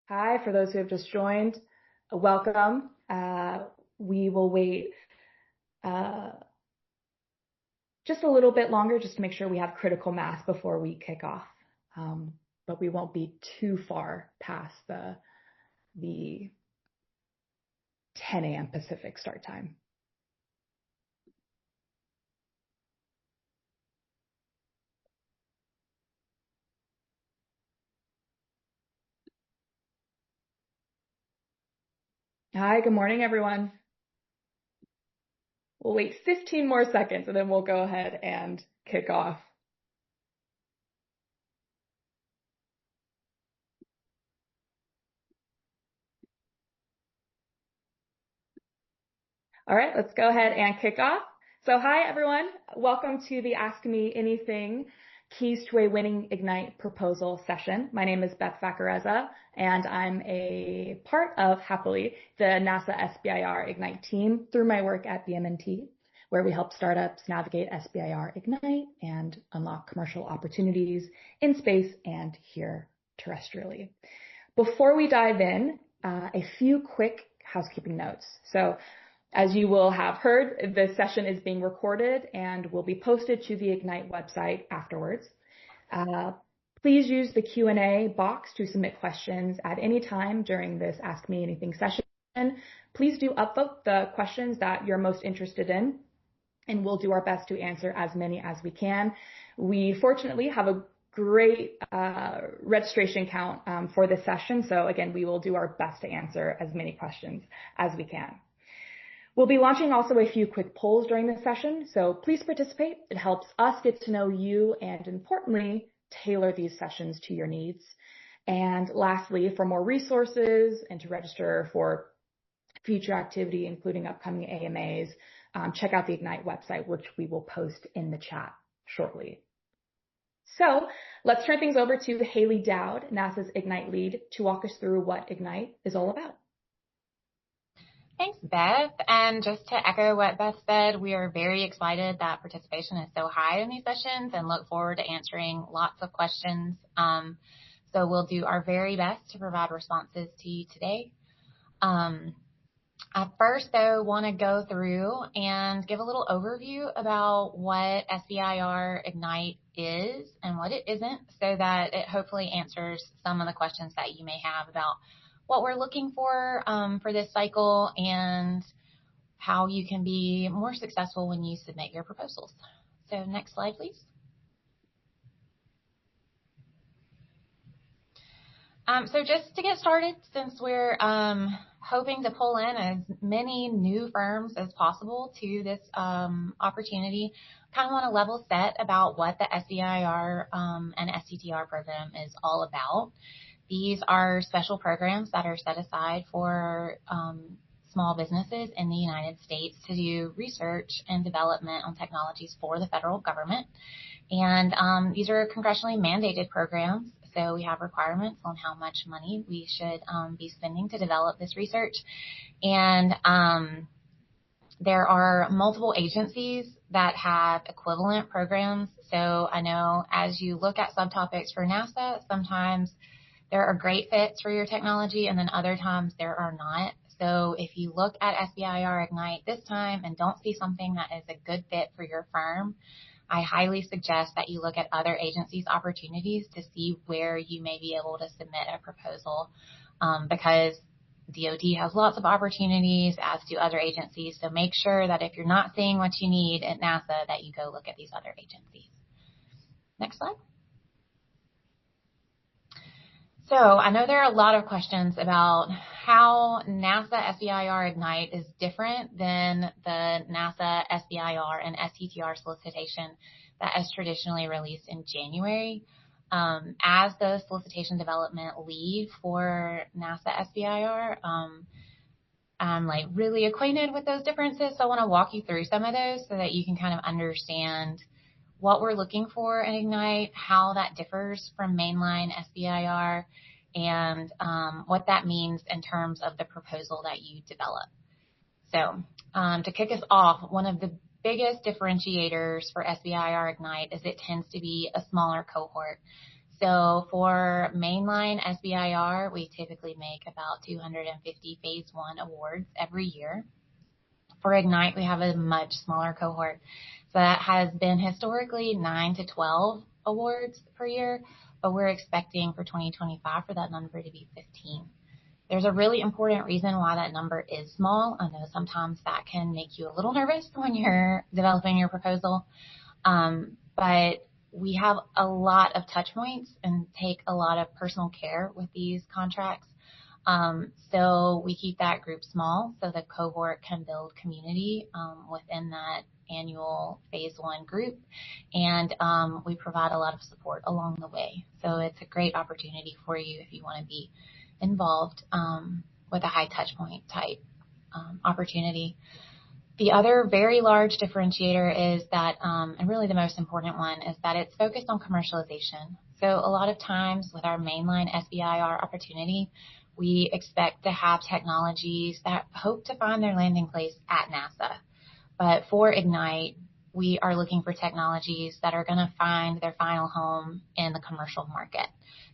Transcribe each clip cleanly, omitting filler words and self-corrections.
Hi, for those who have just joined, welcome. We will wait just a little bit longer just to make sure we have critical mass before we kick off. But we won't be too far past the 10 a.m. Pacific start time. Hi, good morning, everyone. We'll wait 15 more seconds and then we'll go ahead and kick off. All right, let's go ahead and kick off. So hi, everyone. Welcome to the Ask Me Anything Keys to a Winning Ignite proposal session. My name is Beth Vacareza, and I'm a part of, happily, the NASA SBIR Ignite team through my work at BMNT, where we help startups navigate SBIR Ignite and unlock commercial opportunities in space and here terrestrially. Before we dive in, a few quick housekeeping notes. So, as you will have heard, this session is being recorded and will be posted to the Ignite website afterwards. Please use the Q&A box to submit questions at any time during this Ask Me Anything session. Please do upvote the questions that you're most interested in, and we'll do our best to answer as many as we can. We fortunately have a great registration count for this session, so again, we will do our best to answer as many questions as we can. We'll be launching also a few quick polls during this session, so please participate. It helps us get to know you and, importantly, tailor these sessions to your needs. And lastly, for more resources and to register for future activity, including upcoming AMAs, check out the Ignite website, which we will post in the chat shortly. So let's turn things over to Haley Dowd, NASA's Ignite lead, to walk us through what Ignite is all about. Thanks, Beth. And just to echo what Beth said, we are very excited that participation is so high in these sessions and look forward to answering lots of questions. So we'll do our very best to provide responses to you today. I first, though, want to go through and give a little overview about what SBIR Ignite is and what it isn't, so that it hopefully answers some of the questions that you may have about what we're looking for this cycle and how you can be more successful when you submit your proposals. So next slide, please. So just to get started, since we're hoping to pull in as many new firms as possible to this opportunity, kind of want to level set about what the SBIR and STTR program is all about. These are special programs that are set aside for small businesses in the United States to do research and development on technologies for the federal government. And these are congressionally mandated programs, so we have requirements on how much money we should be spending to develop this research. And there are multiple agencies that have equivalent programs. So I know as you look at subtopics for NASA, sometimes there are great fits for your technology, and then other times there are not. So if you look at SBIR Ignite this time and don't see something that is a good fit for your firm, I highly suggest that you look at other agencies' opportunities to see where you may be able to submit a proposal, because DoD has lots of opportunities, as do other agencies. So make sure that if you're not seeing what you need at NASA, that you go look at these other agencies. Next slide. So I know there are a lot of questions about how NASA SBIR Ignite is different than the NASA SBIR and STTR solicitation that is traditionally released in January. As the solicitation development lead for NASA SBIR, I'm like really acquainted with those differences. So I want to walk you through some of those so that you can kind of understand what we're looking for in Ignite, how that differs from mainline SBIR, and what that means in terms of the proposal that you develop. So to kick us off, one of the biggest differentiators for SBIR Ignite is it tends to be a smaller cohort. So for mainline SBIR, we typically make about 250 Phase 1 awards every year. For Ignite, we have a much smaller cohort. So that has been historically 9 to 12 awards per year, but we're expecting for 2025 for that number to be 15. There's a really important reason why that number is small. I know sometimes that can make you a little nervous when you're developing your proposal, but we have a lot of touch points and take a lot of personal care with these contracts. So we keep that group small so the cohort can build community within that annual Phase 1 group, and we provide a lot of support along the way. So it's a great opportunity for you if you want to be involved with a high touch point type opportunity. The other very large differentiator is that, and really the most important one, is that it's focused on commercialization. So a lot of times with our mainline SBIR opportunity, we expect to have technologies that hope to find their landing place at NASA. But for Ignite, we are looking for technologies that are going to find their final home in the commercial market.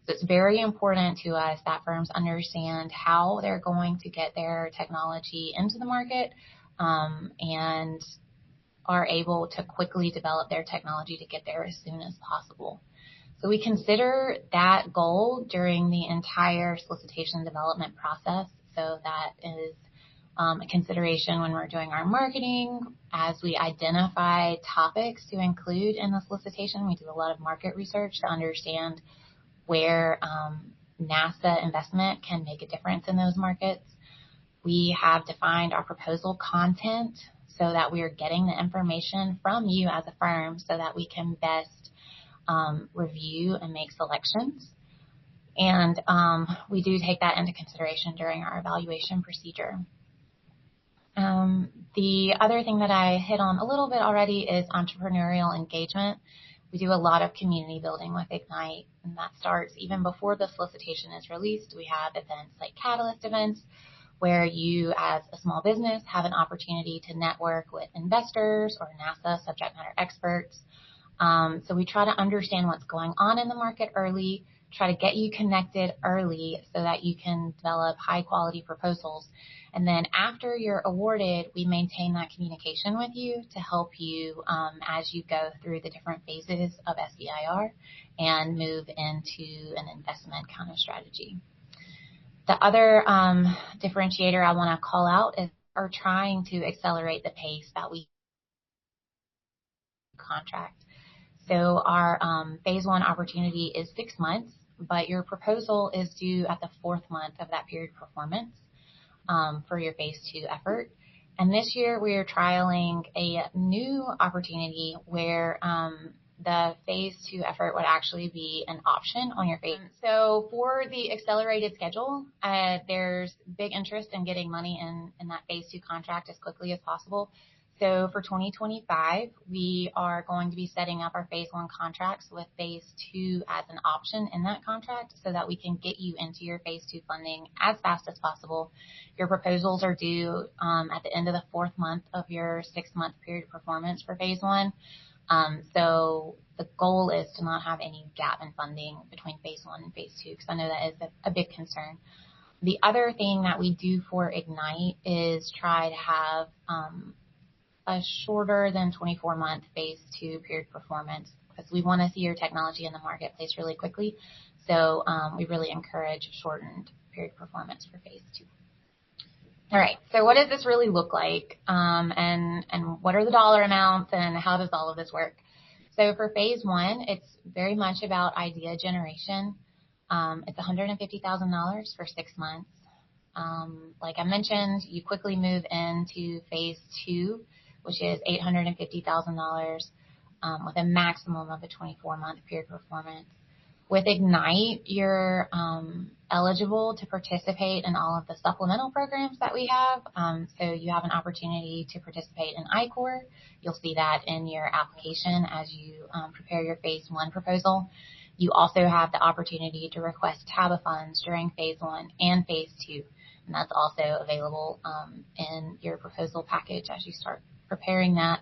So it's very important to us that firms understand how they're going to get their technology into the market, and are able to quickly develop their technology to get there as soon as possible. So we consider that goal during the entire solicitation development process. So that is a consideration when we're doing our marketing. As we identify topics to include in the solicitation, we do a lot of market research to understand where NASA investment can make a difference in those markets. We have defined our proposal content so that we are getting the information from you as a firm so that we can best review and make selections. And we do take that into consideration during our evaluation procedure. The other thing that I hit on a little bit already is entrepreneurial engagement. We do a lot of community building with Ignite, and that starts even before the solicitation is released. We have events like Catalyst events, where you as a small business have an opportunity to network with investors or NASA subject matter experts. So we try to understand what's going on in the market early, try to get you connected early so that you can develop high quality proposals. And then after you're awarded, we maintain that communication with you to help you as you go through the different phases of SBIR and move into an investment kind of strategy. The other differentiator I want to call out is we're trying to accelerate the pace that we contract. So our Phase 1 opportunity is 6 months, but your proposal is due at the 4th month of that period of performance for your Phase 2 effort. And this year we are trialing a new opportunity where the Phase 2 effort would actually be an option on your phase. So for the accelerated schedule, there's big interest in getting money in that Phase 2 contract as quickly as possible. So for 2025, we are going to be setting up our Phase 1 contracts with Phase 2 as an option in that contract so that we can get you into your Phase 2 funding as fast as possible. Your proposals are due at the end of the 4th month of your 6-month period of performance for Phase 1. So the goal is to not have any gap in funding between Phase 1 and Phase 2, because I know that is a big concern. The other thing that we do for Ignite is try to have a shorter than 24-month Phase 2 period performance, because we want to see your technology in the marketplace really quickly. So we really encourage shortened period performance for Phase 2. All right, so what does this really look like, and what are the dollar amounts, and how does all of this work? So for Phase 1, it's very much about idea generation. It's $150,000 for 6 months. Like I mentioned, you quickly move into Phase 2, which is $850,000 with a maximum of a 24-month period performance. With Ignite, you're eligible to participate in all of the supplemental programs that we have. So you have an opportunity to participate in I-Corps. You'll see that in your application as you prepare your Phase 1 proposal. You also have the opportunity to request TABA funds during Phase 1 and Phase 2. And that's also available in your proposal package as you start preparing that.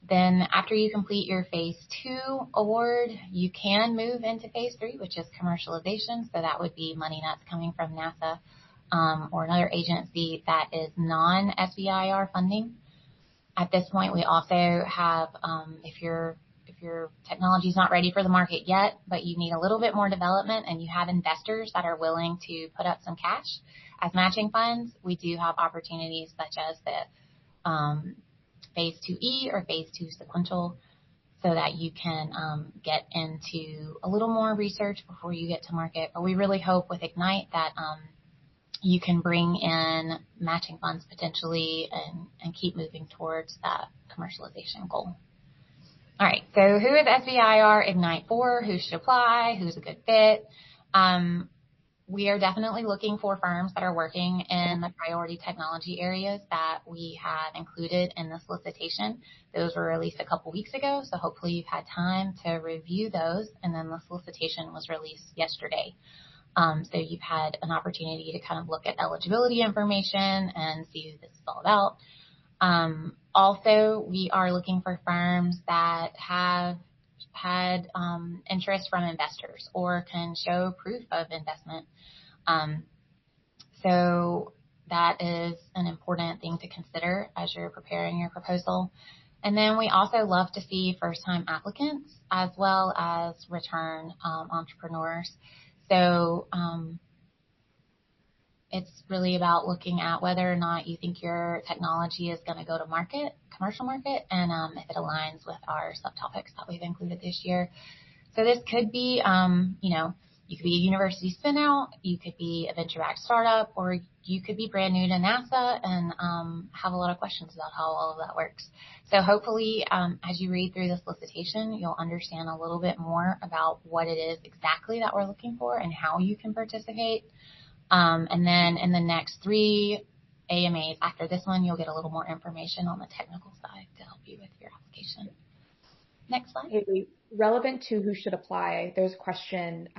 Then after you complete your phase 2 award, you can move into phase 3, which is commercialization. So that would be money that's coming from NASA or another agency that is non-SBIR funding. At this point, we also have, if your technology is not ready for the market yet, but you need a little bit more development and you have investors that are willing to put up some cash as matching funds, we do have opportunities such as the phase 2E or phase 2 sequential, so that you can get into a little more research before you get to market. But we really hope with Ignite that you can bring in matching funds potentially and keep moving towards that commercialization goal. All right, so who is SBIR Ignite for? Who should apply? Who's a good fit? We are definitely looking for firms that are working in the priority technology areas that we had included in the solicitation. Those were released a couple weeks ago, so hopefully you've had time to review those, and then the solicitation was released yesterday. So you've had an opportunity to kind of look at eligibility information and see who this is all about. Also, we are looking for firms that have had interest from investors or can show proof of investment. So that is an important thing to consider as you're preparing your proposal. And then we also love to see first-time applicants as well as return entrepreneurs. So it's really about looking at whether or not you think your technology is going to go to market, commercial market, and if it aligns with our subtopics that we've included this year. So this could be, you could be a university spin-out, you could be a venture-backed startup, or you could be brand new to NASA and have a lot of questions about how all of that works. So hopefully, as you read through the solicitation, you'll understand a little bit more about what it is exactly that we're looking for and how you can participate. And then in the next 3 AMAs after this one, you'll get a little more information on the technical side to help you with your application. Next slide. Hey, relevant to who should apply, there's a question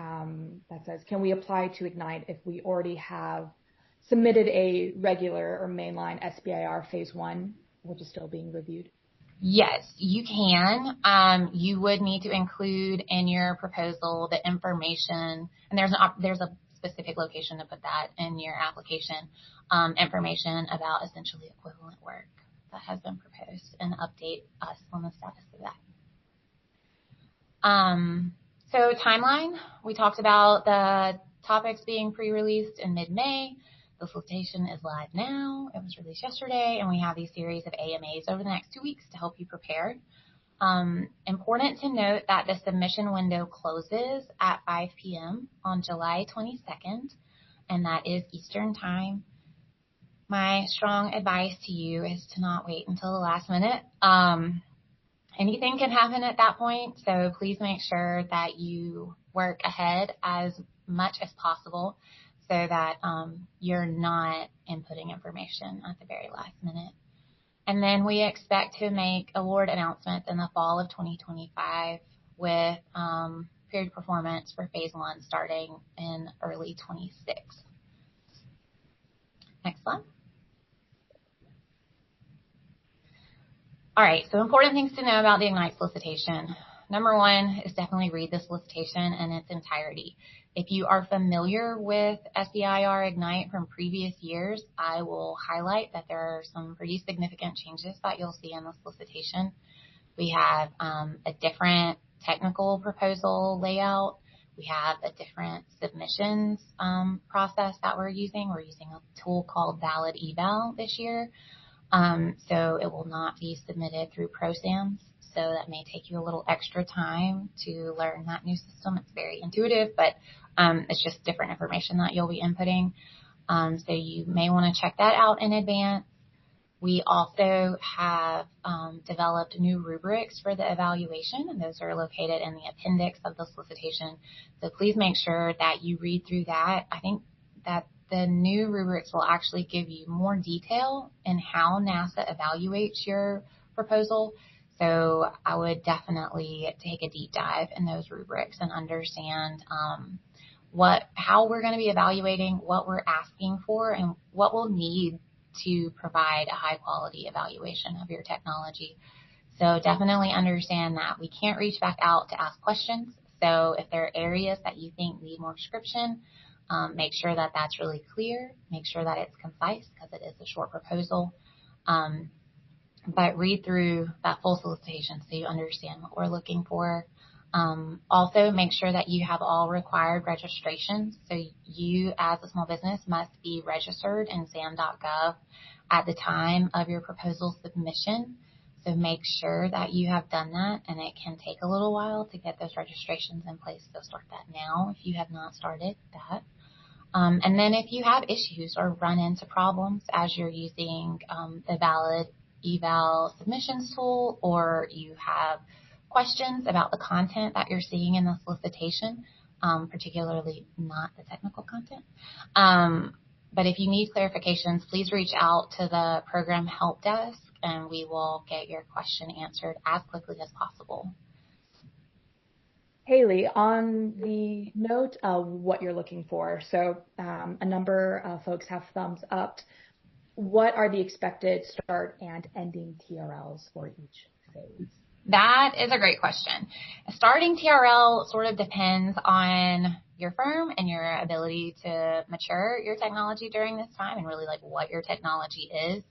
that says, can we apply to Ignite if we already have submitted a regular or mainline SBIR phase 1, which is still being reviewed? Yes, you can. You would need to include in your proposal the information, and there's a specific location to put that in your application, information about essentially equivalent work that has been proposed, and update us on the status of that. So timeline, we talked about the topics being pre-released in mid-May. The solicitation is live now. It was released yesterday, and we have these series of AMAs over the next 2 weeks to help you prepare. Important to note that the submission window closes at 5 p.m. on July 22nd, and that is Eastern Time. My strong advice to you is to not wait until the last minute. Anything can happen at that point, so please make sure that you work ahead as much as possible so that you're not inputting information at the very last minute. And then we expect to make award announcements in the fall of 2025 with period performance for phase 1 starting in early 26. Next slide. All right, so important things to know about the Ignite solicitation. Number 1 is definitely read the solicitation in its entirety. If you are familiar with SBIR Ignite from previous years, I will highlight that there are some pretty significant changes that you'll see in the solicitation. We have a different technical proposal layout. We have a different submissions process that we're using. We're using a tool called Valid Eval this year. So it will not be submitted through ProSams. So that may take you a little extra time to learn that new system. It's very intuitive, but it's just different information that you'll be inputting. So you may want to check that out in advance. We also have developed new rubrics for the evaluation, and those are located in the appendix of the solicitation. So please make sure that you read through that. I think that the new rubrics will actually give you more detail in how NASA evaluates your proposal. So I would definitely take a deep dive in those rubrics and understand how we're going to be evaluating, what we're asking for, and what we'll need to provide a high quality evaluation of your technology. So definitely understand that we can't reach back out to ask questions. So if there are areas that you think need more description, make sure that that's really clear. Make sure that it's concise because it is a short proposal. But read through that full solicitation so you understand what we're looking for. Also, make sure that you have all required registrations. So you, as a small business, must be registered in SAM.gov at the time of your proposal submission. So make sure that you have done that, and it can take a little while to get those registrations in place. So start that now if you have not started that. And then if you have issues or run into problems as you're using the valid eval submissions tool, or you have questions about the content that you're seeing in the solicitation, particularly not the technical content. But if you need clarifications, please reach out to the program help desk and we will get your question answered as quickly as possible. Haley, on the note of what you're looking for, so a number of folks have thumbs up. What are the expected start and ending TRLs for each phase? That is a great question. A starting TRL sort of depends on your firm and your ability to mature your technology during this time and really like what your technology is.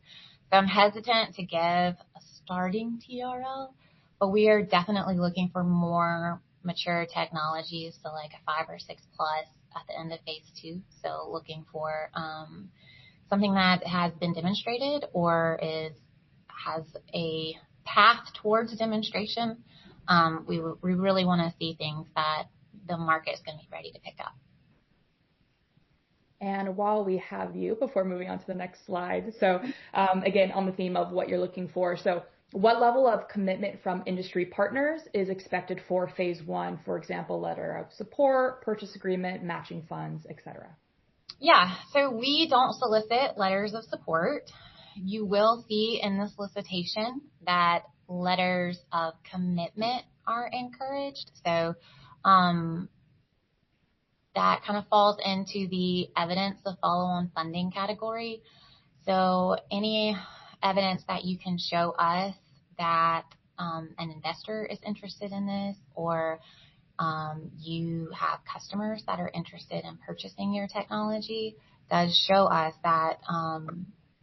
So I'm hesitant to give a starting TRL, but we are definitely looking for more mature technologies, so like a 5 or 6 plus at the end of phase 2. So looking for something that has been demonstrated or has a path towards demonstration. We really want to see things that the market is going to be ready to pick up. And while we have you, before moving on to the next slide, so again, on the theme of what you're looking for, so what level of commitment from industry partners is expected for phase 1, for example, letter of support, purchase agreement, matching funds, etc.? Yeah, so we don't solicit letters of support. You will see in the solicitation that letters of commitment are encouraged. So that kind of falls into the evidence of follow-on funding category. So any evidence that you can show us that an investor is interested in this, or you have customers that are interested in purchasing your technology, does show us that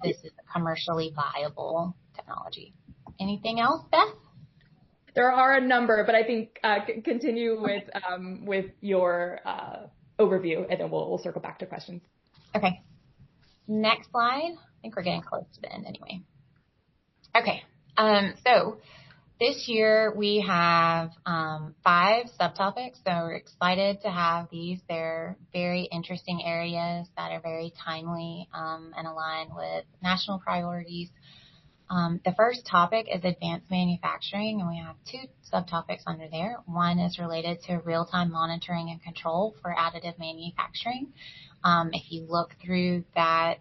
this is a commercially viable technology. Anything else, Beth? There are a number, but I think continue with your overview, and then we'll circle back to questions. Okay. Next slide. I think we're getting close to the end anyway. Okay. So this year we have 5 subtopics, so we're excited to have these. They're very interesting areas that are very timely and aligned with national priorities. The first topic is advanced manufacturing, and we have 2 subtopics under there. One is related to real-time monitoring and control for additive manufacturing. If you look through that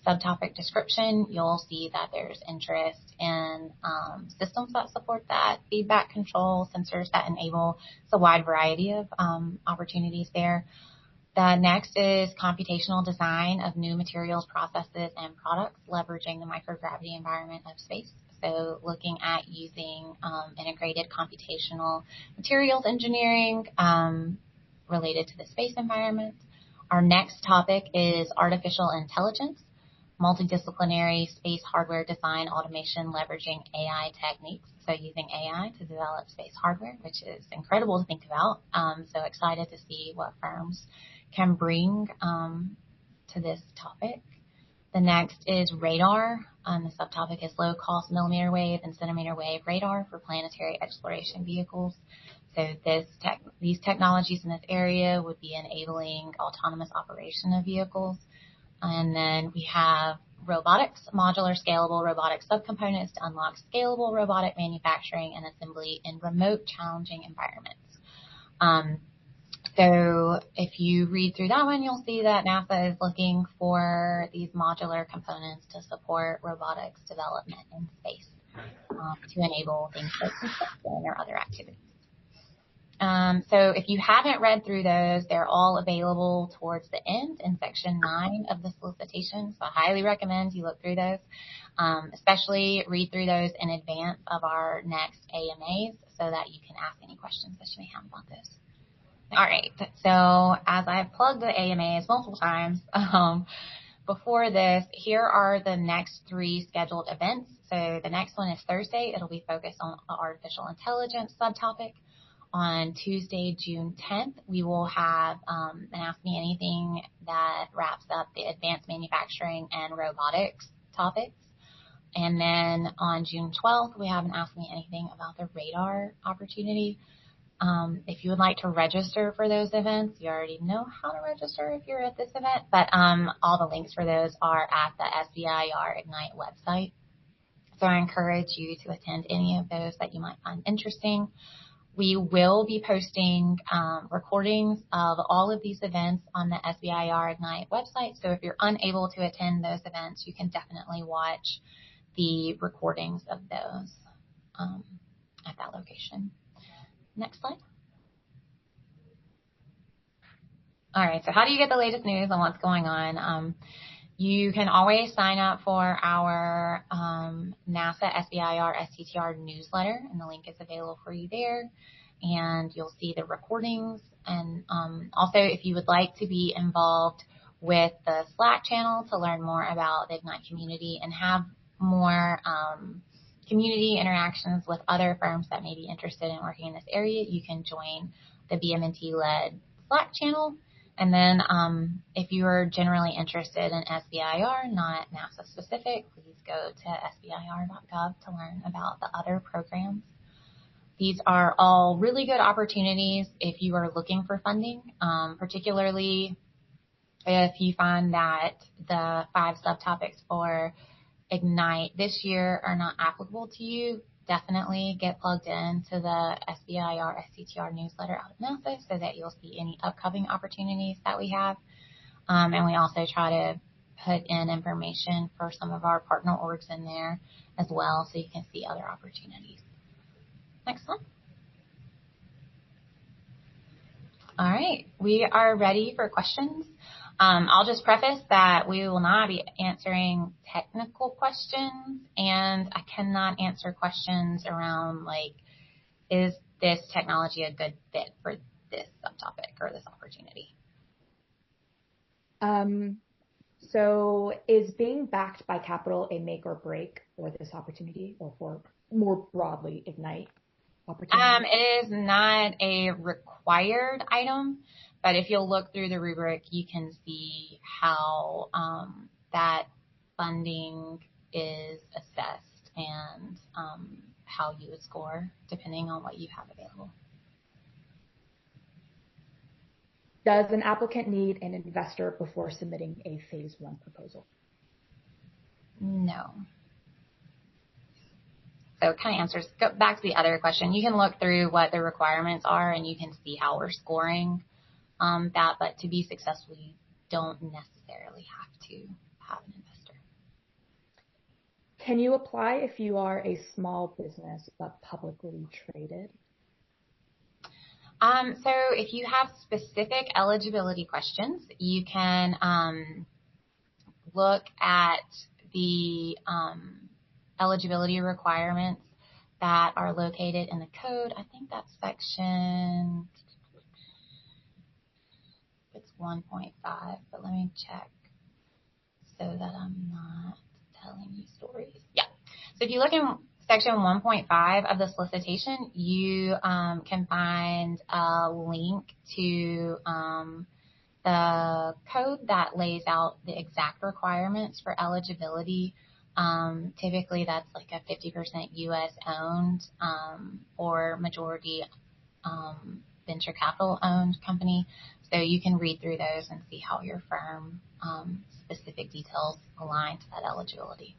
subtopic description, you'll see that there's interest in systems that support that, feedback control, sensors that enable. It's a wide variety of opportunities there. The next is computational design of new materials, processes, and products, leveraging the microgravity environment of space. So looking at using integrated computational materials engineering related to the space environment. Our next topic is artificial intelligence, multidisciplinary space hardware design, automation, leveraging AI techniques. So using AI to develop space hardware, which is incredible to think about. So excited to see what firms can bring to this topic. The next is radar. The subtopic is low-cost millimeter wave and centimeter wave radar for planetary exploration vehicles. So these technologies in this area would be enabling autonomous operation of vehicles. And then we have robotics, modular scalable robotic subcomponents to unlock scalable robotic manufacturing and assembly in remote challenging environments. So if you read through that one, you'll see that NASA is looking for these modular components to support robotics development in space to enable things like construction or other activities. So if you haven't read through those, they're all available towards the end in section 9 of the solicitation. So I highly recommend you look through those, especially read through those in advance of our next AMAs so that you can ask any questions that you may have about those. All right. So as I've plugged the AMAs multiple times before this, here are the next 3 scheduled events. So the next one is Thursday. It'll be focused on the artificial intelligence subtopic. On Tuesday, June 10th, we will have an Ask Me Anything that wraps up the advanced manufacturing and robotics topics. And then on June 12th, we have an Ask Me Anything about the radar opportunity. If you would like to register for those events, you already know how to register if you're at this event, but all the links for those are at the SBIR Ignite website. So I encourage you to attend any of those that you might find interesting. We will be posting recordings of all of these events on the SBIR Ignite website. So if you're unable to attend those events, you can definitely watch the recordings of those at that location. Next slide. All right, so how do you get the latest news on what's going on? You can always sign up for our NASA SBIR STTR newsletter, and the link is available for you there. And you'll see the recordings. And also, if you would like to be involved with the Slack channel to learn more about the Ignite community and have more community interactions with other firms that may be interested in working in this area, you can join the BMNT-led Slack channel. And then if you are generally interested in SBIR, not NASA specific, please go to sbir.gov to learn about the other programs. These are all really good opportunities if you are looking for funding, particularly if you find that the 5 subtopics for Ignite this year are not applicable to you. Definitely get plugged into the SBIR STTR newsletter out of NASA so that you'll see any upcoming opportunities that we have. And we also try to put in information for some of our partner orgs in there as well so you can see other opportunities. Next one. All right, we are ready for questions. I'll just preface that we will not be answering technical questions, and I cannot answer questions around, like, is this technology a good fit for this subtopic or this opportunity? So is being backed by capital a make or break for this opportunity, or for more broadly Ignite opportunity? It is not a required item, but if you'll look through the rubric, you can see how that funding is assessed and how you would score depending on what you have available. Does an applicant need an investor before submitting a phase 1 proposal? No. So it kind of answers, go back to the other question. You can look through what the requirements are and you can see how we're scoring that, but to be successful, you don't necessarily have to have an investor. Can you apply if you are a small business but publicly traded? So if you have specific eligibility questions, you can look at the eligibility requirements that are located in the code. I think that's section, it's 1.5, but let me check so that I'm not telling you stories. Yeah. So if you look in section 1.5 of the solicitation, you can find a link to the code that lays out the exact requirements for eligibility. Typically that's like a 50% U.S. owned or majority venture capital owned company. So you can read through those and see how your firm specific details align to that eligibility.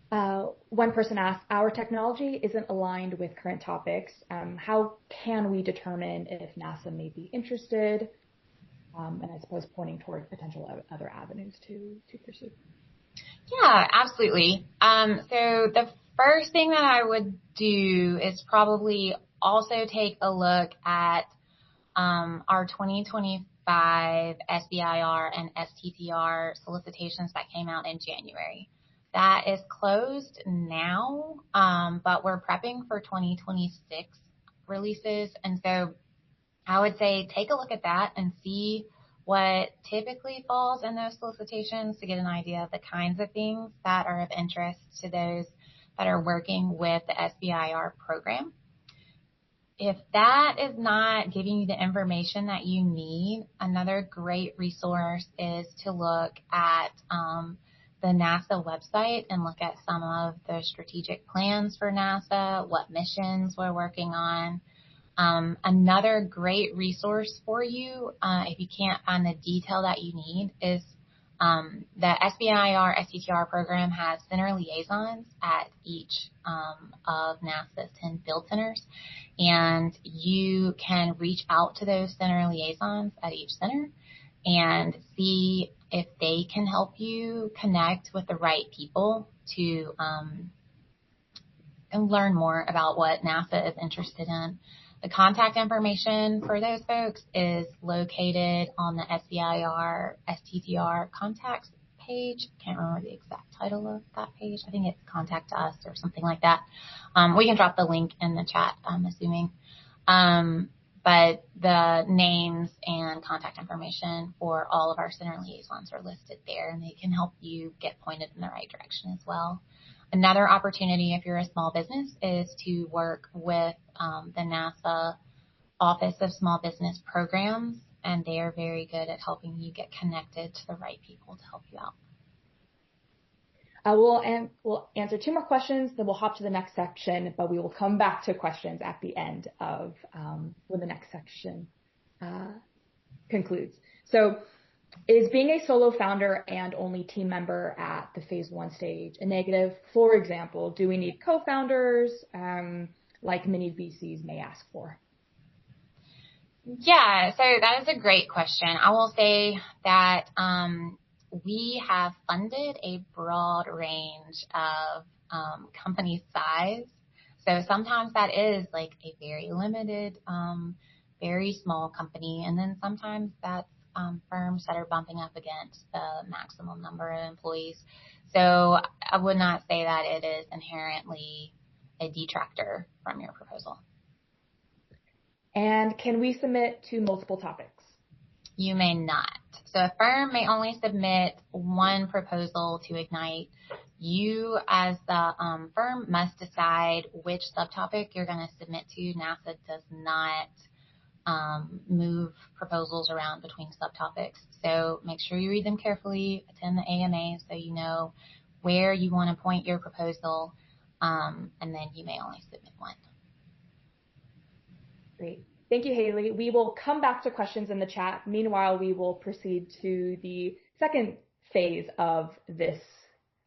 One person asked, our technology isn't aligned with current topics. How can we determine if NASA may be interested? And I suppose pointing toward potential other avenues to pursue. Yeah, absolutely. So the first thing that I would do is probably also take a look at our 2025 SBIR and STTR solicitations that came out in January. That is closed now, but we're prepping for 2026 releases. And so I would say take a look at that and see what typically falls in those solicitations to get an idea of the kinds of things that are of interest to those that are working with the SBIR program. If that is not giving you the information that you need, another great resource is to look at the NASA website and look at some of the strategic plans for NASA, what missions we're working on. Another great resource for you, if you can't find the detail that you need, is the SBIR STTR program has center liaisons at each of NASA's 10 field centers, and you can reach out to those center liaisons at each center and see if they can help you connect with the right people to and learn more about what NASA is interested in. The contact information for those folks is located on the SBIR STTR contacts page. Can't remember the exact title of that page. I think it's Contact Us or something like that. We can drop the link in the chat, I'm assuming. But the names and contact information for all of our center liaisons are listed there, and they can help you get pointed in the right direction as well. Another opportunity, if you're a small business, is to work with the NASA Office of Small Business Programs, and they are very good at helping you get connected to the right people to help you out. We'll answer 2 more questions, then we'll hop to the next section, but we will come back to questions at the end of when the next section concludes. So, is being a solo founder and only team member at the phase 1 stage a negative? For example, do we need co-founders like many VCs may ask for? Yeah, so that is a great question. I will say that we have funded a broad range of company size. So sometimes that is like a very limited, very small company. And then sometimes that's firms that are bumping up against the maximum number of employees. So I would not say that it is inherently a detractor from your proposal. And can we submit to multiple topics? You may not. So a firm may only submit one proposal to Ignite. You, as the firm, must decide which subtopic you're going to submit to. NASA does not move proposals around between subtopics. So make sure you read them carefully, attend the AMA so you know where you want to point your proposal, and then you may only submit one. Great. Thank you, Haley. We will come back to questions in the chat. Meanwhile, we will proceed to the second phase of this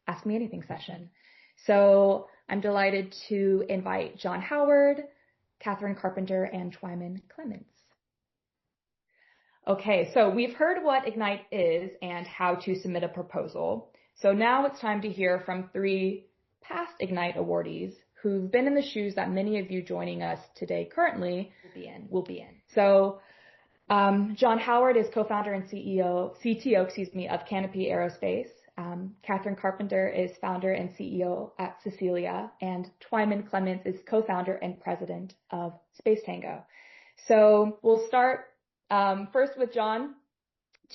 Ask Me Anything session. So I'm delighted to invite John Howard, Catherine Carpenter, and Twyman Clements. Okay, so we've heard what Ignite is and how to submit a proposal. So now it's time to hear from 3 past Ignite awardees who've been in the shoes that many of you joining us today currently will be in. So John Howard is co-founder and CTO of Canopy Aerospace. Catherine Carpenter is founder and CEO at Cecilia, and Twyman Clements is co-founder and president of Space Tango. So we'll start first with John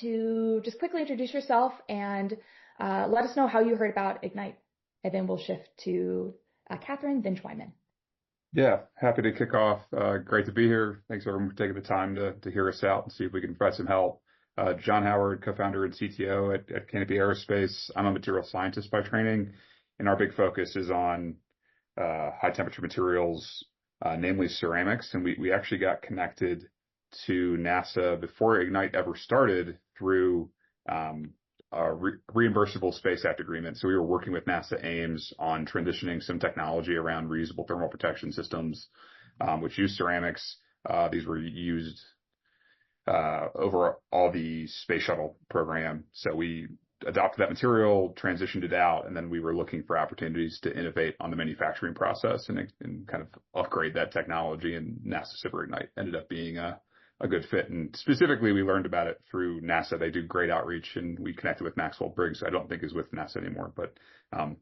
to just quickly introduce yourself and let us know how you heard about Ignite, and then we'll shift to Catherine, then Twyman. Yeah, happy to kick off. Great to be here. Thanks everyone for taking the time to hear us out and see if we can provide some help. John Howard, co-founder and CTO at Canopy Aerospace. I'm a material scientist by training, and our big focus is on high temperature materials, namely ceramics. And we actually got connected to NASA before Ignite ever started through a reimbursable Space Act agreement. So we were working with NASA Ames on transitioning some technology around reusable thermal protection systems, which use ceramics. These were used over all the space shuttle program. So we adopted that material, transitioned it out, and then we were looking for opportunities to innovate on the manufacturing process and kind of upgrade that technology. And NASA SBIR Ignite ended up being a good fit. And specifically, we learned about it through NASA. They do great outreach, and we connected with Maxwell Briggs, who I don't think is with NASA anymore. But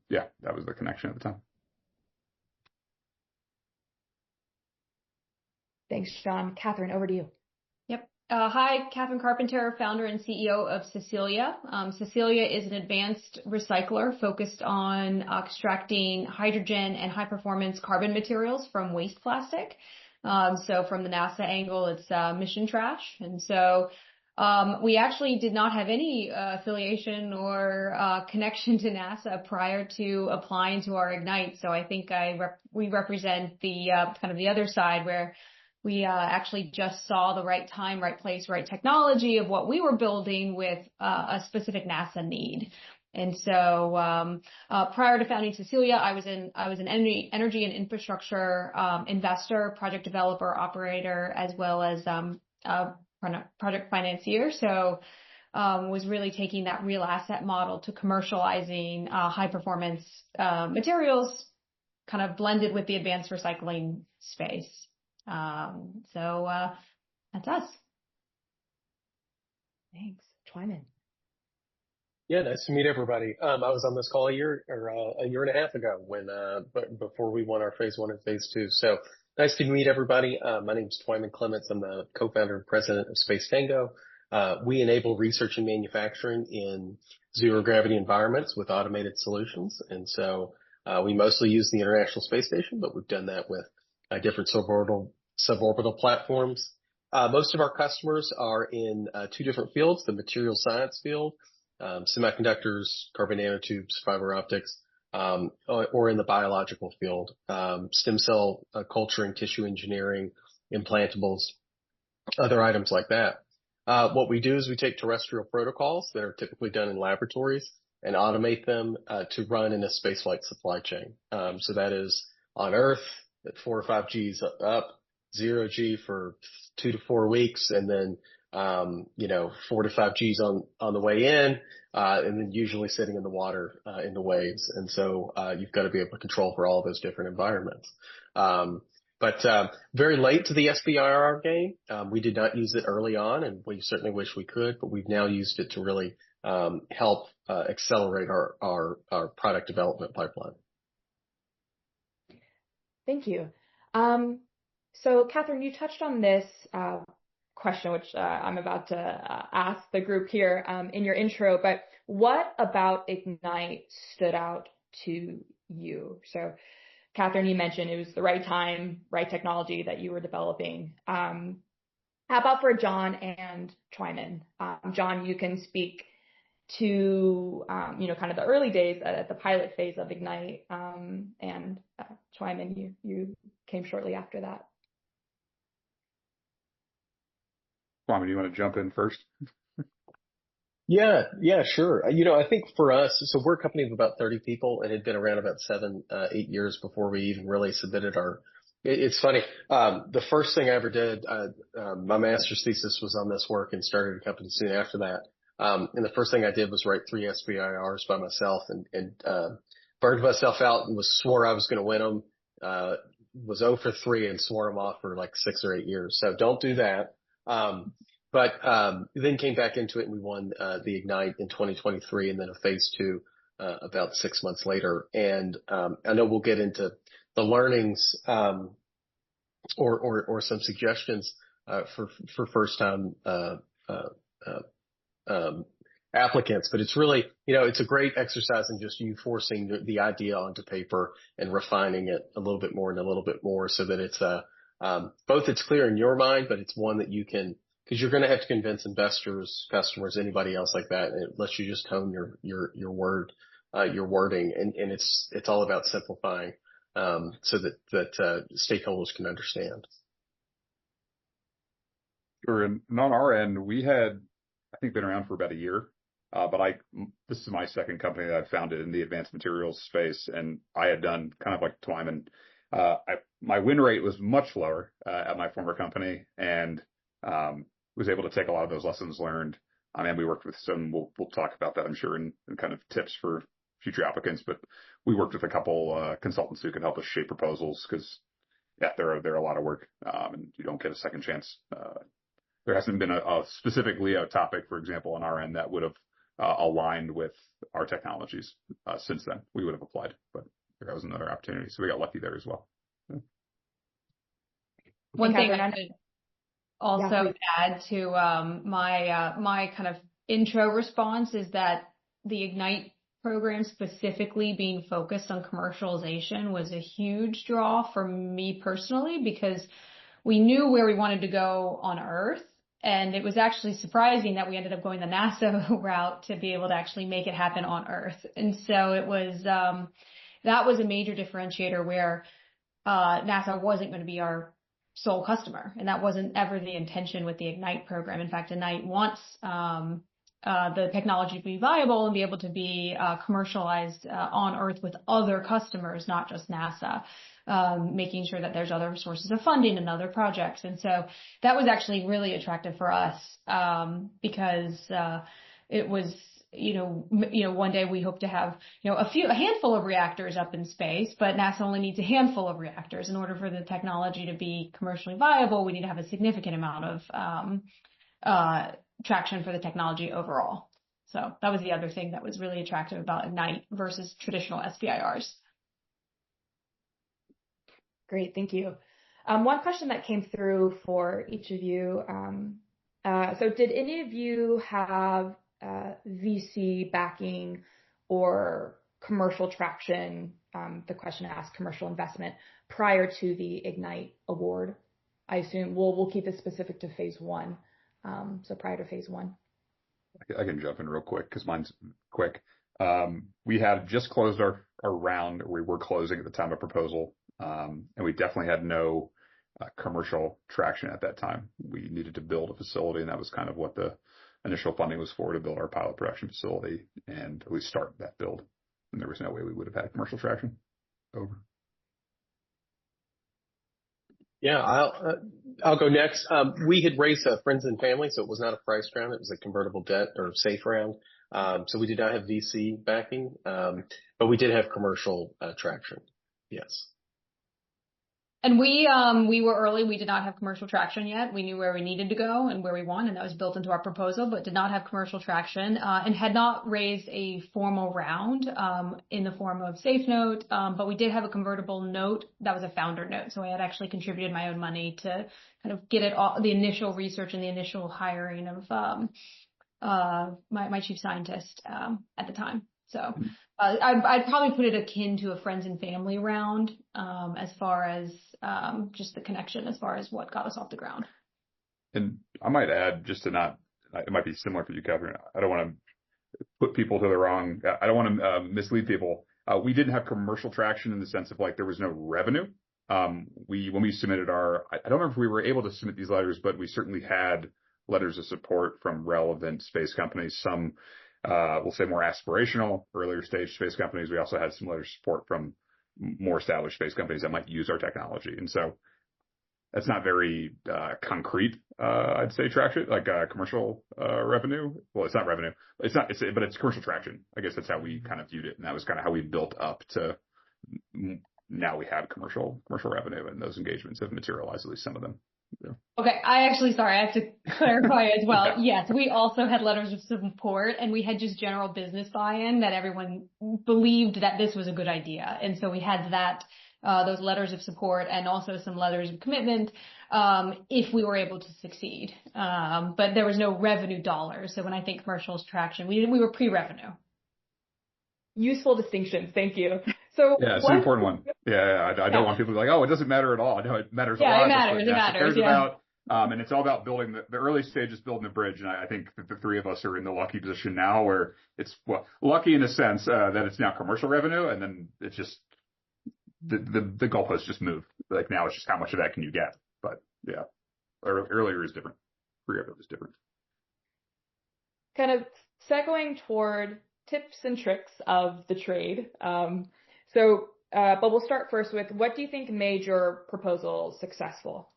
yeah, that was the connection at the time. Thanks, John. Catherine, over to you. Yep. Hi, Catherine Carpenter, founder and CEO of Cecilia. Cecilia is an advanced recycler focused on extracting hydrogen and high-performance carbon materials from waste plastic. So from the NASA angle, it's mission trash. And so we actually did not have any affiliation or connection to NASA prior to applying to our Ignite. So I think we represent the kind of the other side where we actually just saw the right time, right place, right technology of what we were building with a specific NASA need. And so prior to founding Cecilia, I was an energy and infrastructure investor, project developer, operator, as well as project financier. So was really taking that real asset model to commercializing high performance materials, kind of blended with the advanced recycling space. So that's us. Thanks. Twyman. Yeah, nice to meet everybody. I was on this call a year and a half ago before we won our phase 1 and phase 2. So nice to meet everybody. My name is Twyman Clements. I'm the co-founder and president of Space Tango. We enable research and manufacturing in zero gravity environments with automated solutions. And so we mostly use the International Space Station, but we've done that with different suborbital platforms. Most of our customers are in 2 different fields: the material science field, semiconductors, carbon nanotubes, fiber optics, or in the biological field, stem cell culturing, tissue engineering, implantables, other items like that. What we do is we take terrestrial protocols that are typically done in laboratories and automate them to run in a spaceflight supply chain. So that is on Earth at 4 or 5 Gs up, 0 G for 2 to 4 weeks, and then 4 to 5 Gs on the way in, and then usually sitting in the water in the waves. And so you've got to be able to control for all of those different environments. But very late to the SBIR game. We did not use it early on, and we certainly wish we could, but we've now used it to really help accelerate our product development pipeline. Thank you. So Catherine, you touched on this question, which I'm about to ask the group here in your intro, but what about Ignite stood out to you? So Catherine, you mentioned it was the right time, right technology that you were developing. How about for John and Twyman? John, you can speak to, kind of the early days at the pilot phase of Ignite, and Twyman, you came shortly after that. Twyman, do you want to jump in first? Yeah, sure. I think for us, so we're a company of about 30 people and had been around about 7-8 years before we even really submitted it's funny. The first thing I ever did, my master's thesis was on this work and started a company soon after that. And the first thing I did was write 3 SBIRs by myself and burned myself out and swore I was going to win them. Was 0 for 3 and swore them off for like 6 or 8 years. So don't do that. But then came back into it and we won the Ignite in 2023 and then a phase 2 about 6 months later. And I know we'll get into the learnings or some suggestions for first time applicants, but it's really, it's a great exercise in just you forcing the idea onto paper and refining it a little bit more and a little bit more so that it's both it's clear in your mind, but it's one that you can, because you're going to have to convince investors, customers, anybody else like that. And it lets you just hone your wording, and it's all about simplifying so that stakeholders can understand. Sure. And on our end, we had, I think, been around for about a year. But this is my second company that I founded in the advanced materials space, and I had done kind of like Twyman. My win rate was much lower at my former company, and was able to take a lot of those lessons learned And we worked with some, we'll talk about that, I'm sure, in kind of tips for future applicants, but we worked with a couple, consultants who could help us shape proposals because, yeah, they're a lot of work, and you don't get a second chance. There hasn't been a specifically a topic, for example, on our end that would have aligned with our technologies since then. We would have applied, but there was another opportunity, so we got lucky there as well. Yeah. One thing I could also add to my kind of intro response is that the Ignite program specifically being focused on commercialization was a huge draw for me personally, because we knew where we wanted to go on Earth. And it was actually surprising that we ended up going the NASA route to be able to actually make it happen on Earth. And so it was, that was a major differentiator where NASA wasn't going to be our sole customer. And that wasn't ever the intention with the Ignite program. In fact, Ignite wants the technology to be viable and be able to be commercialized on Earth with other customers, not just NASA. Making sure that there's other sources of funding and other projects. And so that was actually really attractive for us, because, it was, one day we hope to have, a handful of reactors up in space, but NASA only needs a handful of reactors. In order for the technology to be commercially viable, we need to have a significant amount of, traction for the technology overall. So that was the other thing that was really attractive about Ignite versus traditional SBIRs. Great, thank you. One question that came through for each of you. So did any of you have VC backing or commercial traction? The question asked commercial investment prior to the Ignite award. I assume we'll keep it specific to phase one. So prior to phase one. I can jump in real quick because mine's quick. We had just closed our round. We were closing at the time of proposal. And we definitely had no commercial traction at that time. We needed to build a facility, and that was kind of what the initial funding was for, to build our pilot production facility and at least start that build. And there was no way we would have had commercial traction. Over. Yeah, I'll go next. We had raised friends and family, so it was not a price round. It was a convertible debt or safe round. So we did not have VC backing, but we did have commercial traction. Yes. And we were early. We did not have commercial traction yet. We knew where we needed to go and where we want, and that was built into our proposal, but did not have commercial traction, and had not raised a formal round, in the form of safe note. But we did have a convertible note that was a founder note. So I had actually contributed my own money to kind of get it all, the initial research and the initial hiring of, my chief scientist, at the time. So, I'd probably put it akin to a friends and family round, as far as, just the connection, as far as what got us off the ground. And I might add, just to not, it might be similar for you, Catherine. I don't want to put people to the wrong, I don't want to mislead people. We didn't have commercial traction in the sense of like there was no revenue. When we submitted I don't remember if we were able to submit these letters, but we certainly had letters of support from relevant space companies. Some, we'll say more aspirational, earlier stage space companies. We also had some letters of support from more established space companies that might use our technology. And so that's not very concrete, I'd say, traction, like commercial revenue. Well, it's not revenue. But it's commercial traction. I guess that's how we kind of viewed it. And that was kind of how we built up to now we have commercial revenue, and those engagements have materialized, at least some of them. Yeah. Okay. I have to clarify as well. Yeah. Yes, we also had letters of support, and we had just general business buy-in that everyone believed that this was a good idea. And so we had those letters of support and also some letters of commitment, if we were able to succeed. But there was no revenue dollars. So when I think commercial traction, we were pre-revenue. Useful distinctions. Thank you. So yeah, it's an important one. Yeah, I don't want people to be like, oh, it doesn't matter at all. No, it matters a lot. Yeah, it matters. It matters. About, and it's all about building the early stages, building the bridge. And I think that the three of us are in the lucky position now where it's, well, lucky in the sense that it's now commercial revenue, and then it's just the goalposts just move. Like now it's just how much of that can you get? But yeah, earlier is different. Pre-revenue is different. Kind of segueing toward tips and tricks of the trade. But we'll start first with, what do you think made your proposal successful?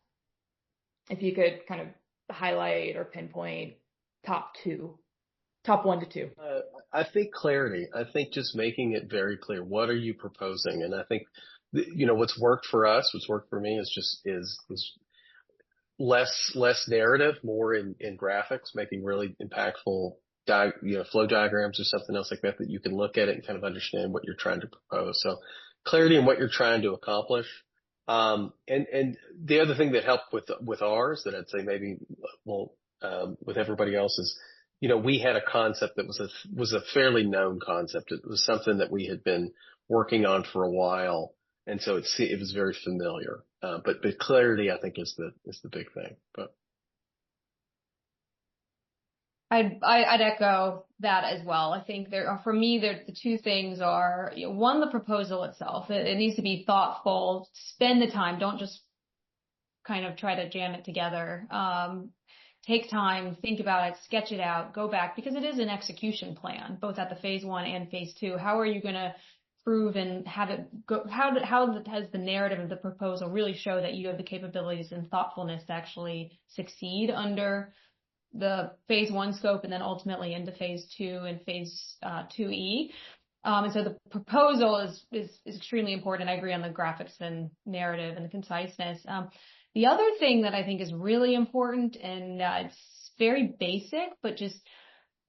If you could kind of highlight or pinpoint top two top 1 to 2. I think clarity. I think just making it very clear. What are you proposing? And I think, what's worked for us, what's worked for me is less narrative, more in graphics, making really impactful flow diagrams or something else like that you can look at it and kind of understand what you're trying to propose. So clarity in what you're trying to accomplish. And the other thing that helped with ours that I'd say maybe with everybody else is, we had a concept that was a fairly known concept. It was something that we had been working on for a while. And so it was very familiar. But clarity, I think, is the big thing. But I'd echo that as well. I think for me, the two things are, one, the proposal itself. It needs to be thoughtful, spend the time. Don't just kind of try to jam it together. Take time, think about it, sketch it out, go back, because it is an execution plan, both at the phase 1 and phase 2. How are you going to prove and have it go? How does the narrative of the proposal really show that you have the capabilities and thoughtfulness to actually succeed under the phase 1 scope and then ultimately into phase 2 and phase 2E? And so the proposal is extremely important. I agree on the graphics and narrative and the conciseness. The other thing that I think is really important, and it's very basic, but just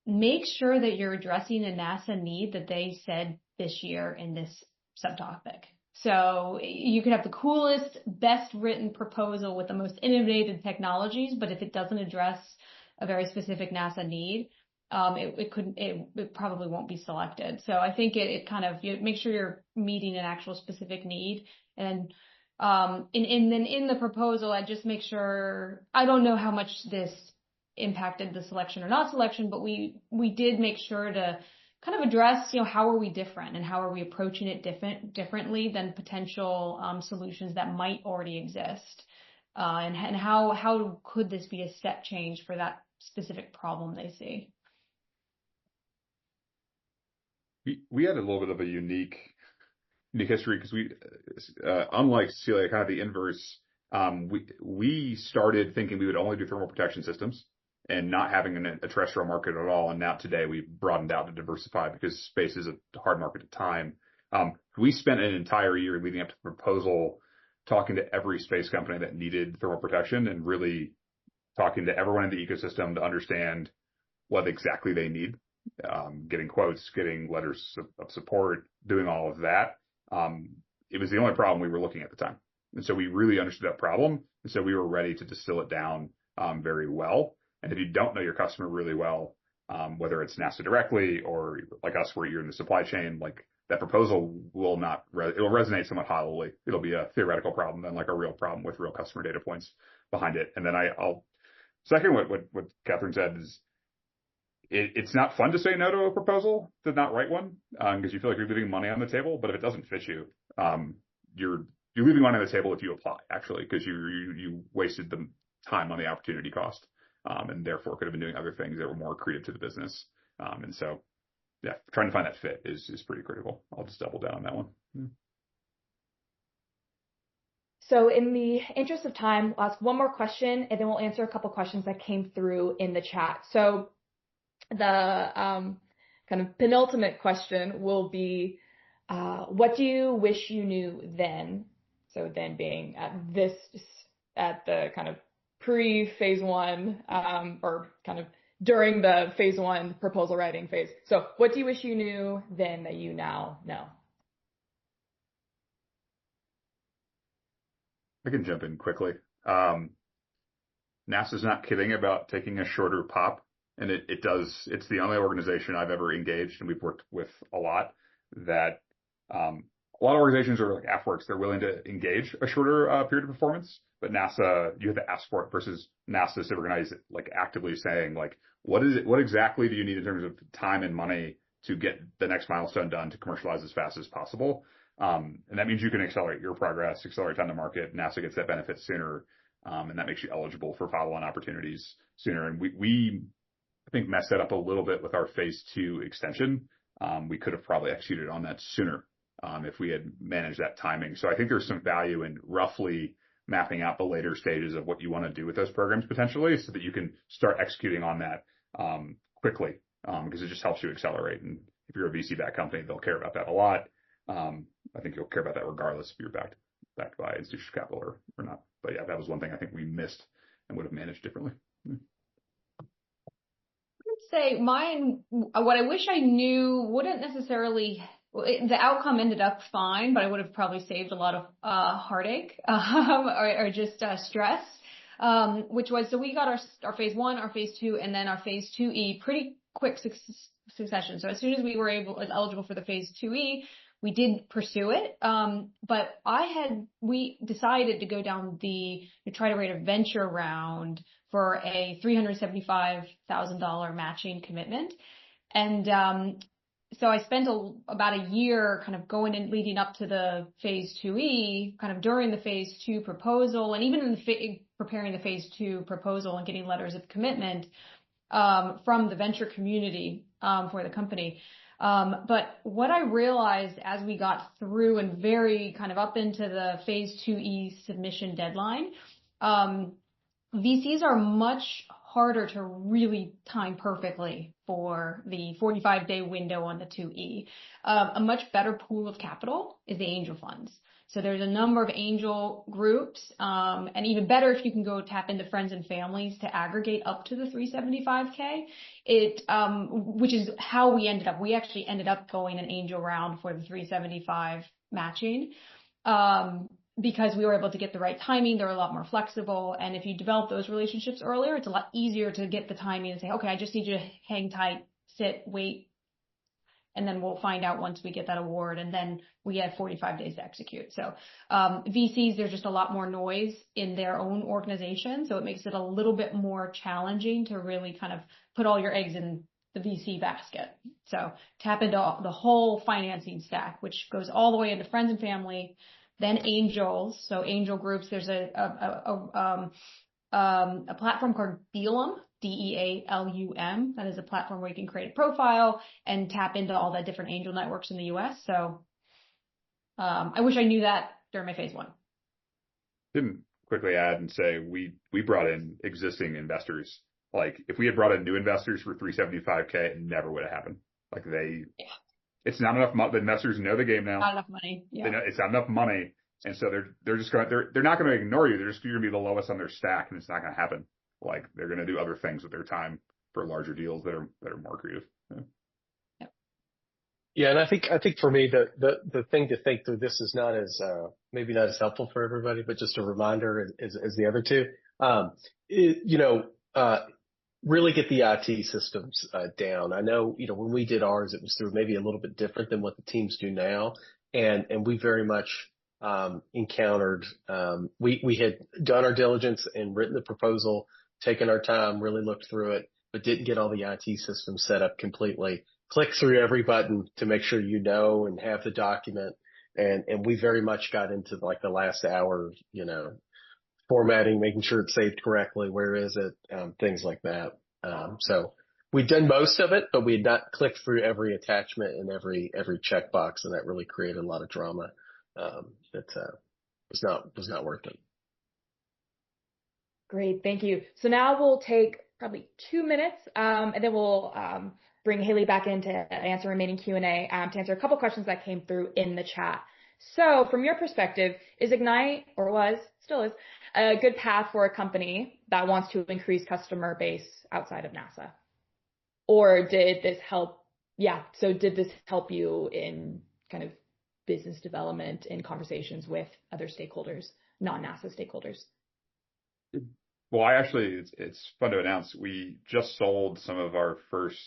make sure that you're addressing a NASA need that they said this year in this subtopic. So you could have the coolest, best written proposal with the most innovative technologies, but if it doesn't address a very specific NASA need, it probably won't be selected. So I think you make sure you're meeting an actual specific need. And then in the proposal, I just make sure, I don't know how much this impacted the selection or not selection, but we did make sure to kind of address, how are we different and how are we approaching it differently than potential solutions that might already exist, and how could this be a step change for that specific problem they see. We had a little bit of a unique history because we, unlike Cecilia, kind of the inverse. We started thinking we would only do thermal protection systems and not having a terrestrial market at all. And now today we've broadened out to diversify because space is a hard market at the time. We spent an entire year leading up to the proposal talking to every space company that needed thermal protection and really talking to everyone in the ecosystem to understand what exactly they need, getting quotes, getting letters of support, doing all of that. It was the only problem we were looking at the time. And so we really understood that problem. And so we were ready to distill it down very well. And if you don't know your customer really well, whether it's NASA directly or like us, where you're in the supply chain, like that proposal will not, it'll resonate somewhat hollowly. It'll be a theoretical problem than like a real problem with real customer data points behind it. And then I'll second what Catherine said is it's not fun to say no to a proposal, to not write one, because you feel like you're leaving money on the table. But if it doesn't fit you, you're leaving money on the table if you apply, actually, because you wasted the time on the opportunity cost, and therefore could have been doing other things that were more accretive to the business. And so, yeah, trying to find that fit is pretty critical. I'll just double down on that one. Yeah. So in the interest of time, I'll ask one more question, and then we'll answer a couple questions that came through in the chat. So the kind of penultimate question will be, what do you wish you knew then? So then being at the kind of pre-phase 1, or kind of during the phase 1 proposal writing phase. So what do you wish you knew then that you now know? I can jump in quickly. NASA's not kidding about taking a shorter pop, and it does. It's the only organization I've ever engaged, and we've worked with a lot, that a lot of organizations are like AFWorks. They're willing to engage a shorter period of performance, but NASA, you have to ask for it, versus NASA is organized, like actively saying, like, what exactly do you need in terms of time and money to get the next milestone done to commercialize as fast as possible? And that means you can accelerate your progress, accelerate time to market. NASA gets that benefit sooner, and that makes you eligible for follow-on opportunities sooner. And we I think, messed that up a little bit with our phase 2 extension. We could have probably executed on that sooner if we had managed that timing. So I think there's some value in roughly mapping out the later stages of what you want to do with those programs potentially, so that you can start executing on that quickly, because it just helps you accelerate. And if you're a VC-backed company, they'll care about that a lot. I think you'll care about that regardless if you're backed by institutional capital or not. But yeah, that was one thing I think we missed and would have managed differently. Say mine, what I wish I knew wouldn't necessarily, the outcome ended up fine, but I would have probably saved a lot of heartache or just stress, which was, so we got our phase 1, our phase 2, and then our phase 2E pretty quick succession. So as soon as we were eligible for the phase 2E, we did pursue it. But we decided to go down to try to raise a venture round for a $375,000 matching commitment. And, so I spent about a year kind of going and leading up to the phase 2E, kind of during the phase 2 proposal, and even in preparing the phase 2 proposal and getting letters of commitment, from the venture community, for the company. But what I realized as we got through and very kind of up into the phase 2E submission deadline, VCs are much harder to really time perfectly for the 45-day window on the 2E. A much better pool of capital is the angel funds. So there's a number of angel groups, and even better if you can go tap into friends and families to aggregate up to the 375K. Which is how we ended up. We actually ended up going an angel round for the 375 matching, because we were able to get the right timing. They're a lot more flexible. And if you develop those relationships earlier, it's a lot easier to get the timing and say, okay, I just need you to hang tight, sit, wait, and then we'll find out once we get that award. And then we have 45 days to execute. So VCs, there's just a lot more noise in their own organization. So it makes it a little bit more challenging to really kind of put all your eggs in the VC basket. So tap into the whole financing stack, which goes all the way into friends and family, then angels. So angel groups, there's a platform called Dealum, Dealum. That is a platform where you can create a profile and tap into all the different angel networks in the US. So I wish I knew that during my phase 1. Didn't quickly add and say we brought in existing investors. Like if we had brought in new investors for 375K, it never would have happened. Like it's not enough money. The investors know the game now. Not enough money. Yeah. They know it's not enough money. And so they're just going they're not going to ignore you. They're just going to be the lowest on their stack, and it's not going to happen. Like they're going to do other things with their time for larger deals that are more creative. Yeah. Yeah, and I think for me the thing to think through this is not as maybe not as helpful for everybody, but just a reminder as the other two. Really get the IT systems down. I know when we did ours, it was through maybe a little bit different than what the teams do now, and we very much encountered. We had done our diligence and written the proposal, taken our time, really looked through it, but didn't get all the IT systems set up completely. Click through every button to make sure and have the document. And we very much got into like the last hour, formatting, making sure it's saved correctly. Where is it? Things like that. So we'd done most of it, but we had not clicked through every attachment and every checkbox. And that really created a lot of drama. That was not worth it. Great. Thank you. So now we'll take probably 2 minutes, and then we'll bring Haley back in to answer remaining Q&A, to answer a couple questions that came through in the chat. So from your perspective, is Ignite, or still is, a good path for a company that wants to increase customer base outside of NASA? Or did this help? Yeah. So did this help you in kind of business development in conversations with other stakeholders, non-NASA stakeholders? Well, it's fun to announce. We just sold some of our first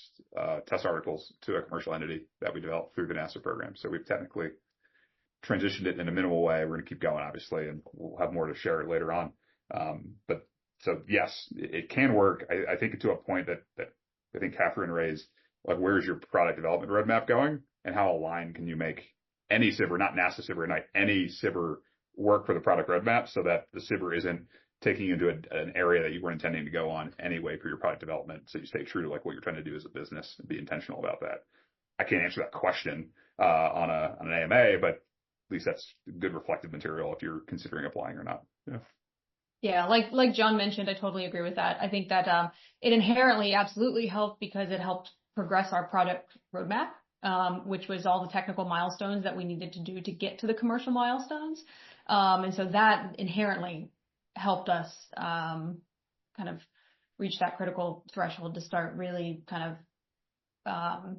test articles to a commercial entity that we developed through the NASA program. So we've technically transitioned it in a minimal way. We're going to keep going, obviously, and we'll have more to share later on. But so yes, it can work. I think to a point that I think Catherine raised, like where's your product development roadmap going, and how aligned can you make any SBIR, not NASA SBIR Ignite, any SBIR work for the product roadmap so that the SBIR isn't taking you into an area that you weren't intending to go on anyway for your product development. So you stay true to like what you're trying to do as a business and be intentional about that. I can't answer that question on an AMA, but at least that's good reflective material if you're considering applying or not. Yeah. Yeah, like John mentioned, I totally agree with that. I think that it inherently absolutely helped because it helped progress our product roadmap, which was all the technical milestones that we needed to do to get to the commercial milestones. And so that inherently helped us kind of reach that critical threshold to start really kind of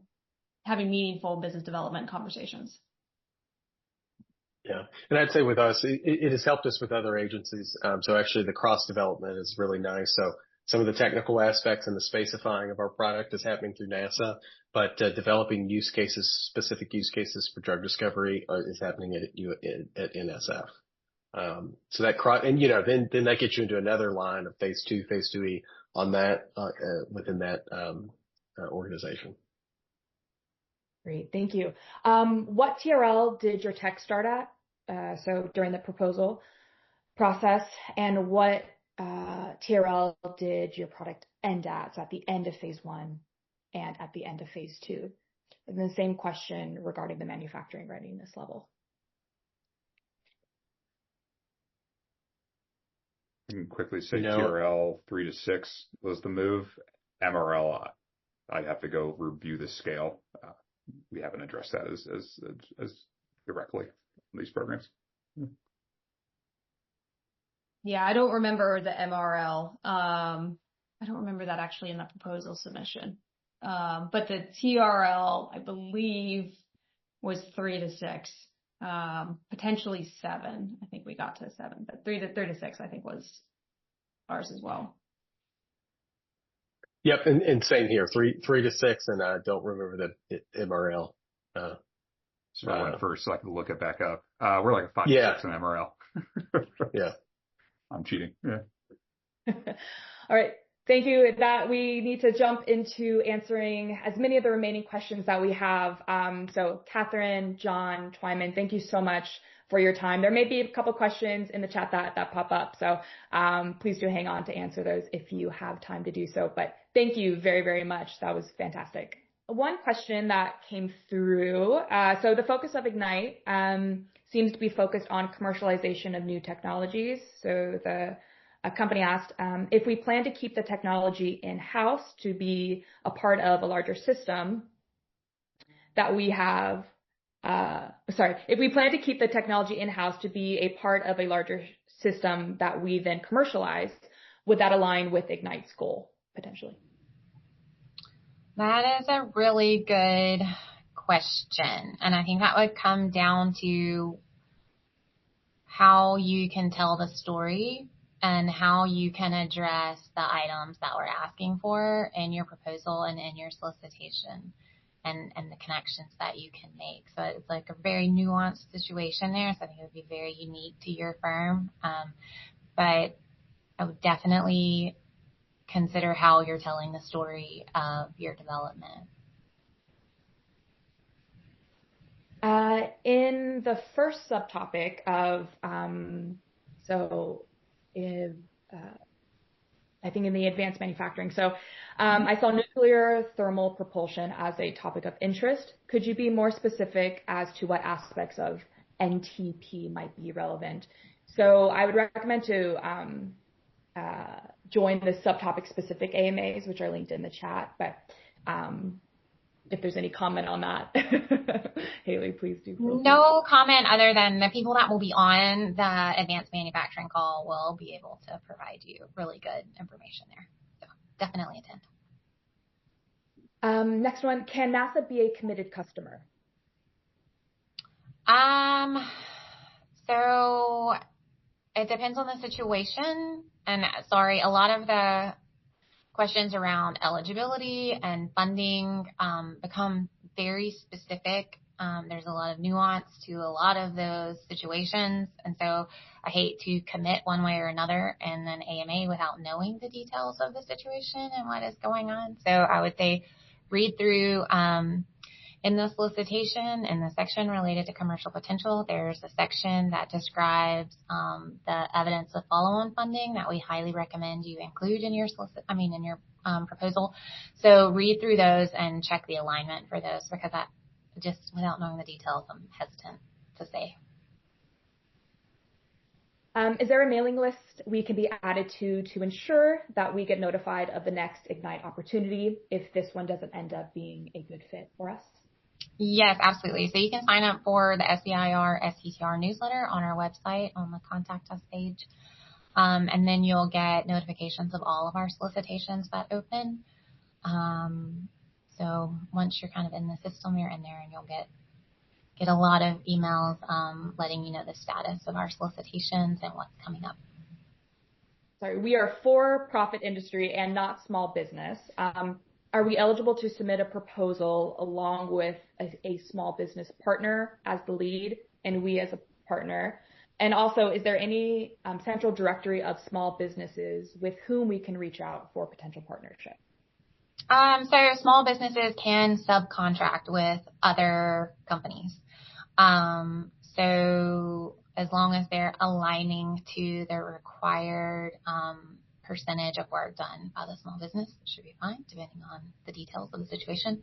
having meaningful business development conversations. Yeah. And I'd say with us, it has helped us with other agencies. So actually the cross development is really nice. So some of the technical aspects and the spacifying of our product is happening through NASA, but developing use cases, specific use cases for drug discovery is happening at NSF. So that then that gets you into another line of phase 2E on that, within that, organization. Great. Thank you. What TRL did your tech start at? So during the proposal process, and what TRL did your product end at? So at the end of phase 1 and at the end of phase 2. And the same question regarding the manufacturing readiness level. I can quickly say TRL 3 to 6 was the move. MRL, I'd have to go review the scale. We haven't addressed that as directly in these programs. Yeah, I don't remember the MRL. I don't remember that actually in the proposal submission. But the TRL, I believe, was 3 to 6, potentially 7. I think we got to 7, but 3 to 6, I think was ours as well. Yep. And same here, 3 to 6. And I don't remember the MRL. So I went first so I could look it back up. We're like a 5 to 6 in MRL. Yeah. I'm cheating. Yeah. All right. Thank you. That we need to jump into answering as many of the remaining questions that we have. So Catherine, John, Twyman, thank you so much for your time. There may be a couple questions in the chat that pop up. So please do hang on to answer those if you have time to do so. But thank you very, very much. That was fantastic. One question that came through. So the focus of Ignite seems to be focused on commercialization of new technologies. So a company asked if we plan to keep the technology in-house to be a part of a larger system that we have, if we plan to keep the technology in-house to be a part of a larger system that we then commercialize, would that align with Ignite's goal potentially? That is a really good question. And I think that would come down to how you can tell the story and how you can address the items that we're asking for in your proposal and in your solicitation and the connections that you can make. So it's like a very nuanced situation there. So I think it would be very unique to your firm. But I would definitely consider how you're telling the story of your development. In the first subtopic of, I think in the advanced manufacturing. So I saw nuclear thermal propulsion as a topic of interest. Could you be more specific as to what aspects of NTP might be relevant? So I would recommend to join the subtopic specific AMAs, which are linked in the chat. But if there's any comment on that, Haley, please do. No comment other than the people that will be on the advanced manufacturing call will be able to provide you really good information there. So definitely attend. Next one, can NASA be a committed customer? So it depends on the situation. And sorry, a lot of the questions around eligibility and funding become very specific. There's a lot of nuance to a lot of those situations. And so I hate to commit one way or another in an AMA without knowing the details of the situation and what is going on. So I would say read through in the solicitation, in the section related to commercial potential, there's a section that describes the evidence of follow-on funding that we highly recommend you include in your proposal. So read through those and check the alignment for those, because that just without knowing the details, I'm hesitant to say. Is there a mailing list we can be added to ensure that we get notified of the next Ignite opportunity if this one doesn't end up being a good fit for us? Yes, absolutely. So you can sign up for the SBIR STTR newsletter on our website on the Contact Us page. And then you'll get notifications of all of our solicitations that open. So once you're kind of in the system, you're in there and you'll get a lot of emails letting you know the status of our solicitations and what's coming up. Sorry, we are for-profit industry and not small business. Are we eligible to submit a proposal along with a small business partner as the lead and we as a partner? And also, is there any central directory of small businesses with whom we can reach out for potential partnership? So small businesses can subcontract with other companies. So as long as they're aligning to the required percentage of work done by the small business, it should be fine, depending on the details of the situation.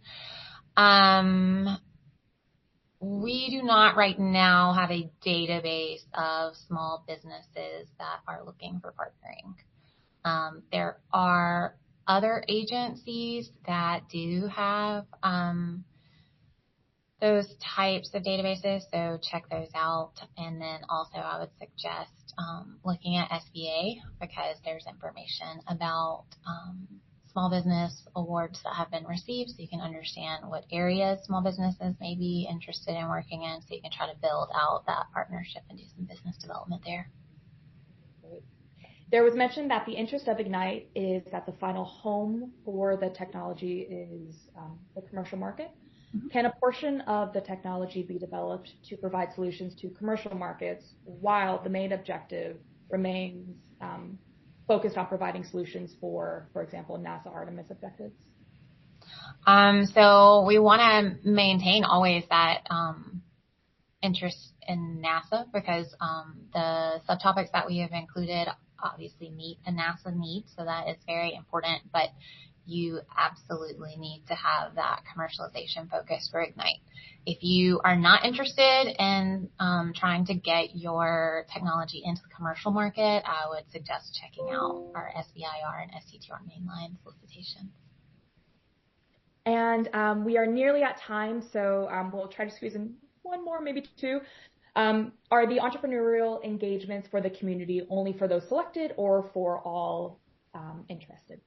We do not right now have a database of small businesses that are looking for partnering. There are other agencies that do have those types of databases, so check those out. And then also I would suggest looking at SBA because there's information about small business awards that have been received, so you can understand what areas small businesses may be interested in working in, so you can try to build out that partnership and do some business development there. Great. There was mentioned that the interest of Ignite is that the final home for the technology is the commercial market. Mm-hmm. Can a portion of the technology be developed to provide solutions to commercial markets while the main objective remains focused on providing solutions for example, NASA Artemis objectives? So we want to maintain always that interest in NASA because the subtopics that we have included obviously meet the NASA needs, so that is very important, but you absolutely need to have that commercialization focus for Ignite. If you are not interested in trying to get your technology into the commercial market, I would suggest checking out our SBIR and STTR mainline solicitations. And we are nearly at time, so we'll try to squeeze in one more, maybe two. Are the entrepreneurial engagements for the community only for those selected or for all interested?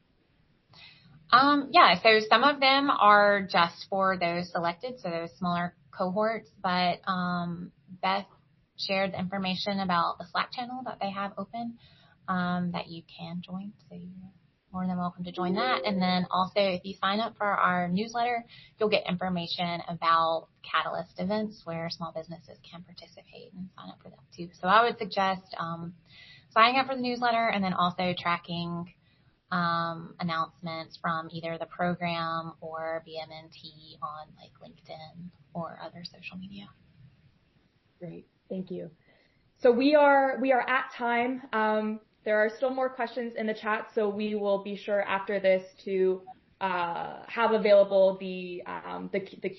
Yeah, so some of them are just for those selected, so those smaller cohorts, but Beth shared the information about the Slack channel that they have open that you can join, so you're more than welcome to join that. And then also, if you sign up for our newsletter, you'll get information about Catalyst events where small businesses can participate and sign up for them too. So I would suggest signing up for the newsletter and then also tracking announcements from either the program or BMNT on like LinkedIn or other social media. Great, thank you. So we are at time. There are still more questions in the chat, so we will be sure after this to have available the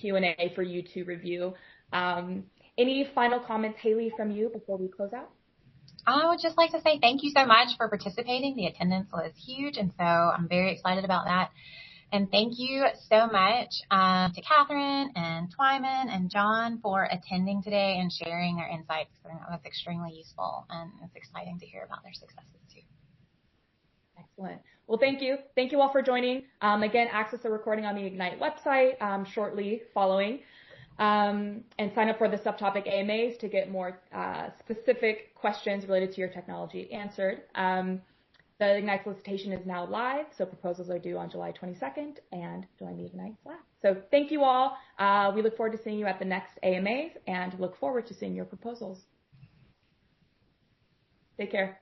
Q&A for you to review. Any final comments, Haley, from you before we close out? I would just like to say thank you so much for participating. The attendance was huge, and so I'm very excited about that. And thank you so much to Catherine and Twyman and John for attending today and sharing their insights. That was extremely useful, and it's exciting to hear about their successes too. Excellent. Well, thank you. Thank you all for joining. Again, access the recording on the Ignite website shortly following. And sign up for the subtopic AMAs to get more specific questions related to your technology answered. The Ignite solicitation is now live, so proposals are due on July 22nd, and join the Ignite Slack. So thank you all. We look forward to seeing you at the next AMAs and look forward to seeing your proposals. Take care.